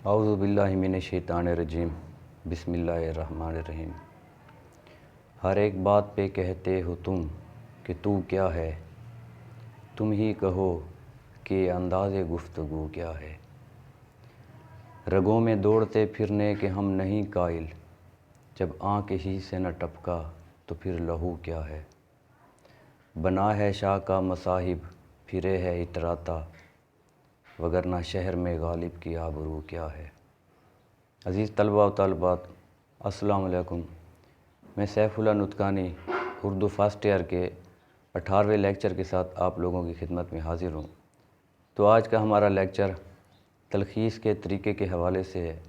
اعوذ باللہ من الشیطان الرجیم بسم اللہ الرحمن الرحیم۔ ہر ایک بات پہ کہتے ہو تم کہ تو کیا ہے، تم ہی کہو کہ انداز گفتگو کیا ہے۔ رگوں میں دوڑتے پھرنے کے ہم نہیں قائل، جب آنکھ ہی سے نہ ٹپکا تو پھر لہو کیا ہے۔ بنا ہے شاہ کا مصاحب پھرے ہے اتراتا، وگرنہ شہر میں غالب کی آبرو کیا ہے۔ عزیز طلباء و طالبات، السلام علیکم۔ میں سیف اللہ نطقانی اردو فرسٹ ایئر کے 18ویں لیکچر کے ساتھ آپ لوگوں کی خدمت میں حاضر ہوں۔ تو آج کا ہمارا لیکچر تلخیص کے طریقے کے حوالے سے ہے۔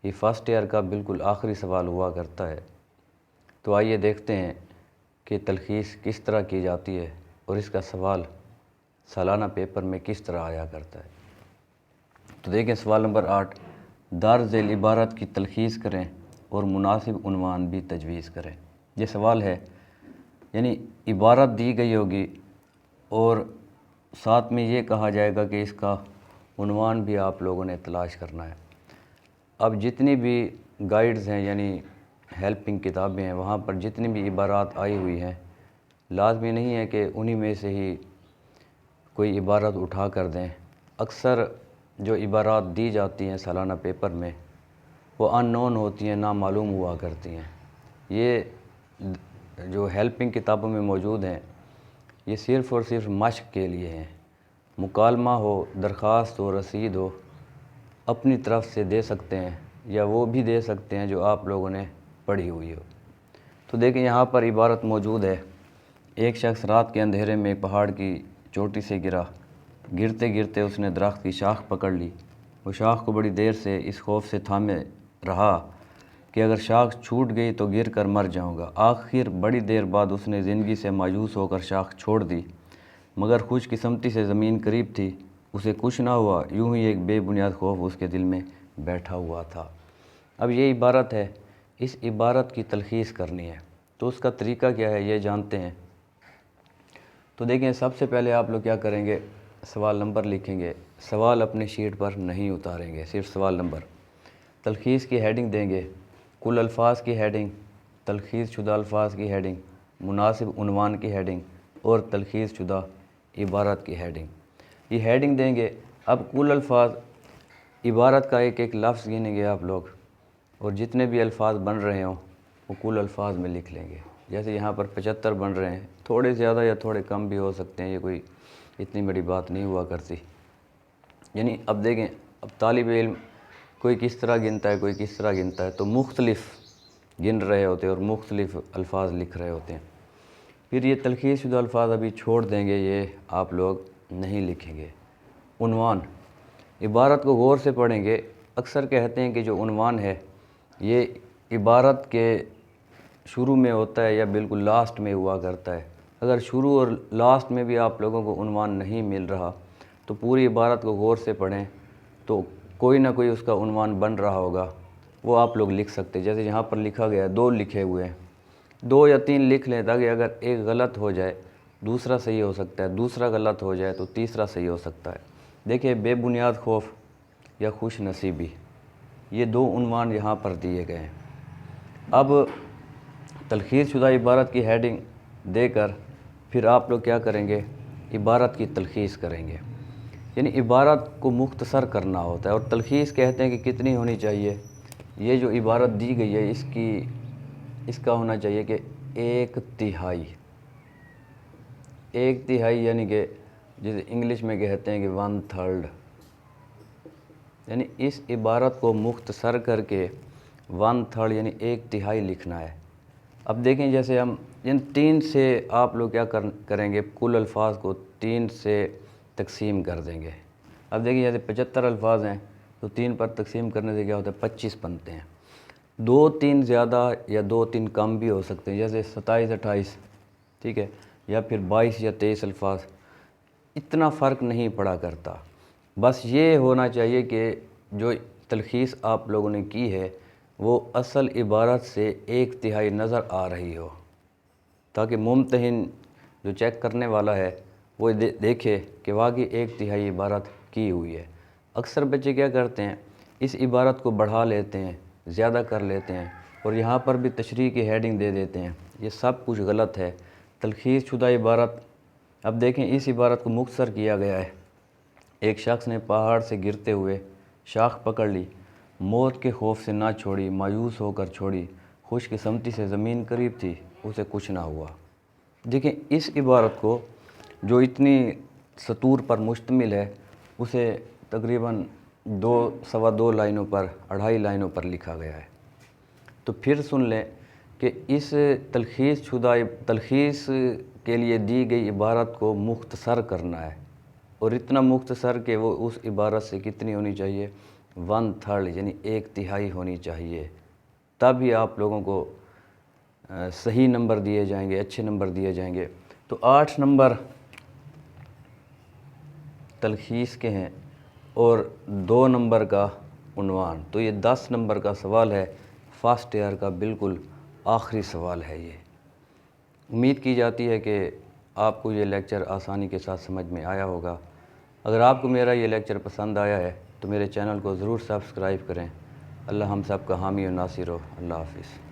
یہ فرسٹ ایئر کا بالکل آخری سوال ہوا کرتا ہے۔ تو آئیے دیکھتے ہیں کہ تلخیص کس طرح کی جاتی ہے اور اس کا سوال سالانہ پیپر میں کس طرح آیا کرتا ہے۔ تو دیکھیں سوال نمبر 8، درج ذیل عبارت کی تلخیص کریں اور مناسب عنوان بھی تجویز کریں۔ یہ سوال ہے، یعنی عبارت دی گئی ہوگی اور ساتھ میں یہ کہا جائے گا کہ اس کا عنوان بھی آپ لوگوں نے تلاش کرنا ہے۔ اب جتنی بھی گائیڈز ہیں یعنی ہیلپنگ کتابیں ہیں، وہاں پر جتنی بھی عبارات آئی ہوئی ہیں، لازمی نہیں ہے کہ انہی میں سے ہی کوئی عبارت اٹھا کر دیں۔ اکثر جو عبارات دی جاتی ہیں سالانہ پیپر میں وہ ان نون ہوتی ہیں، نامعلوم ہوا کرتی ہیں۔ یہ جو ہیلپنگ کتابوں میں موجود ہیں یہ صرف اور صرف مشق کے لیے ہیں۔ مکالمہ ہو، درخواست ہو، رسید ہو، اپنی طرف سے دے سکتے ہیں یا وہ بھی دے سکتے ہیں جو آپ لوگوں نے پڑھی ہوئی ہو۔ تو دیکھیں یہاں پر عبارت موجود ہے، ایک شخص رات کے اندھیرے میں پہاڑ کی چوٹی سے گرا، گرتے گرتے اس نے درخت کی شاخ پکڑ لی۔ وہ شاخ کو بڑی دیر سے اس خوف سے تھامے رہا کہ اگر شاخ چھوٹ گئی تو گر کر مر جاؤں گا۔ آخر بڑی دیر بعد اس نے زندگی سے مایوس ہو کر شاخ چھوڑ دی، مگر خوش قسمتی سے زمین قریب تھی، اسے کچھ نہ ہوا، یوں ہی ایک بے بنیاد خوف اس کے دل میں بیٹھا ہوا تھا۔ اب یہ عبارت ہے، اس عبارت کی تلخیص کرنی ہے، تو اس کا طریقہ کیا ہے یہ جانتے ہیں۔ تو دیکھیں سب سے پہلے آپ لوگ کیا کریں گے، سوال نمبر لکھیں گے۔ سوال اپنے شیٹ پر نہیں اتاریں گے، صرف سوال نمبر۔ تلخیص کی ہیڈنگ دیں گے، کل الفاظ کی ہیڈنگ، تلخیص شدہ الفاظ کی ہیڈنگ، مناسب عنوان کی ہیڈنگ اور تلخیص شدہ عبارت کی ہیڈنگ۔ یہ ہیڈنگ دیں گے۔ اب کل الفاظ، عبارت کا ایک ایک لفظ گنیں گے آپ لوگ اور جتنے بھی الفاظ بن رہے ہوں وہ کل الفاظ میں لکھ لیں گے۔ جیسے یہاں پر 75 بن رہے ہیں، تھوڑے زیادہ یا تھوڑے کم بھی ہو سکتے ہیں، یہ کوئی اتنی بڑی بات نہیں ہوا کرتی۔ یعنی اب دیکھیں، اب طالب علم کوئی کس طرح گنتا ہے، کوئی کس طرح گنتا ہے، تو مختلف گن رہے ہوتے ہیں اور مختلف الفاظ لکھ رہے ہوتے ہیں۔ پھر یہ تلخیص شدہ الفاظ ابھی چھوڑ دیں گے، یہ آپ لوگ نہیں لکھیں گے۔ عنوان، عبارت کو غور سے پڑھیں گے۔ اکثر کہتے ہیں کہ جو عنوان ہے یہ عبارت کے شروع میں ہوتا ہے یا بالکل لاسٹ میں ہوا کرتا ہے۔ اگر شروع اور لاسٹ میں بھی آپ لوگوں کو عنوان نہیں مل رہا تو پوری عبارت کو غور سے پڑھیں تو کوئی نہ کوئی اس کا عنوان بن رہا ہوگا، وہ آپ لوگ لکھ سکتے ہیں۔ جیسے یہاں پر لکھا گیا ہے، 2 لکھے ہوئے ہیں، 2 یا 3 لکھ لیں تاکہ اگر ایک غلط ہو جائے دوسرا صحیح ہو سکتا ہے، دوسرا غلط ہو جائے تو تیسرا صحیح ہو سکتا ہے۔ دیکھیں، بے بنیاد خوف یا خوش نصیبی، یہ 2 عنوان یہاں پر دیے گئے ہیں۔ اب تلخیص شدہ عبارت کی ہیڈنگ دے کر پھر آپ لوگ کیا کریں گے، عبارت کی تلخیص کریں گے۔ یعنی عبارت کو مختصر کرنا ہوتا ہے، اور تلخیص کہتے ہیں کہ کتنی ہونی چاہیے۔ یہ جو عبارت دی گئی ہے اس کا ہونا چاہیے کہ 1/3، 1/3 یعنی کہ جسے انگلش میں کہتے ہیں کہ 1/3۔ یعنی اس عبارت کو مختصر کر کے 1/3 یعنی 1/3 لکھنا ہے۔ اب دیکھیں، جیسے ہم ان 3 سے آپ لوگ کیا کریں گے، کل الفاظ کو 3 سے تقسیم کر دیں گے۔ اب دیکھیں جیسے 75 الفاظ ہیں تو 3 پر تقسیم کرنے سے کیا ہوتا ہے، 25 بنتے ہیں۔ 2-3 زیادہ یا 2-3 کم بھی ہو سکتے ہیں، جیسے 27-28، ٹھیک ہے، یا پھر 22 یا 23 الفاظ۔ اتنا فرق نہیں پڑا کرتا، بس یہ ہونا چاہیے کہ جو تلخیص آپ لوگوں نے کی ہے وہ اصل عبارت سے 1/3 نظر آ رہی ہو، تاکہ ممتحن جو چیک کرنے والا ہے وہ دیکھے کہ واقعی 1/3 عبارت کی ہوئی ہے۔ اکثر بچے کیا کرتے ہیں، اس عبارت کو بڑھا لیتے ہیں، زیادہ کر لیتے ہیں اور یہاں پر بھی تشریح کی ہیڈنگ دے دیتے ہیں۔ یہ سب کچھ غلط ہے۔ تلخیص شدہ عبارت، اب دیکھیں اس عبارت کو مختصر کیا گیا ہے۔ ایک شخص نے پہاڑ سے گرتے ہوئے شاخ پکڑ لی، موت کے خوف سے نہ چھوڑی، مایوس ہو کر چھوڑی، خوش قسمتی سے زمین قریب تھی، اسے کچھ نہ ہوا۔ دیکھیں اس عبارت کو جو اتنی سطور پر مشتمل ہے، اسے تقریباً 2 لائنوں پر، 2.5 لائنوں پر لکھا گیا ہے۔ تو پھر سن لیں کہ اس تلخیص کے لیے دی گئی عبارت کو مختصر کرنا ہے، اور اتنا مختصر کہ وہ اس عبارت سے کتنی ہونی چاہیے، 1/3 یعنی 1/3 ہونی چاہیے، تب ہی آپ لوگوں کو صحیح نمبر دیے جائیں گے، اچھے نمبر دیے جائیں گے۔ تو 8 نمبر تلخیص کے ہیں اور 2 نمبر کا عنوان، تو یہ 10 نمبر کا سوال ہے، فرسٹ ایئر کا بالکل آخری سوال ہے یہ۔ امید کی جاتی ہے کہ آپ کو یہ لیکچر آسانی کے ساتھ سمجھ میں آیا ہوگا۔ اگر آپ کو میرا یہ لیکچر پسند آیا ہے تو میرے چینل کو ضرور سبسکرائب کریں۔ اللہ ہم سب کا حامی و ناصر ہو۔ اللہ حافظ۔